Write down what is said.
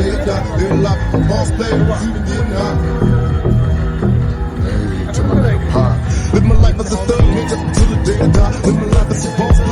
day I die. Live life a boss player, even getting high. Hey, to my nigga Pop. Live my life as a thug, nigga, till the day I die. Live my life as a boss player.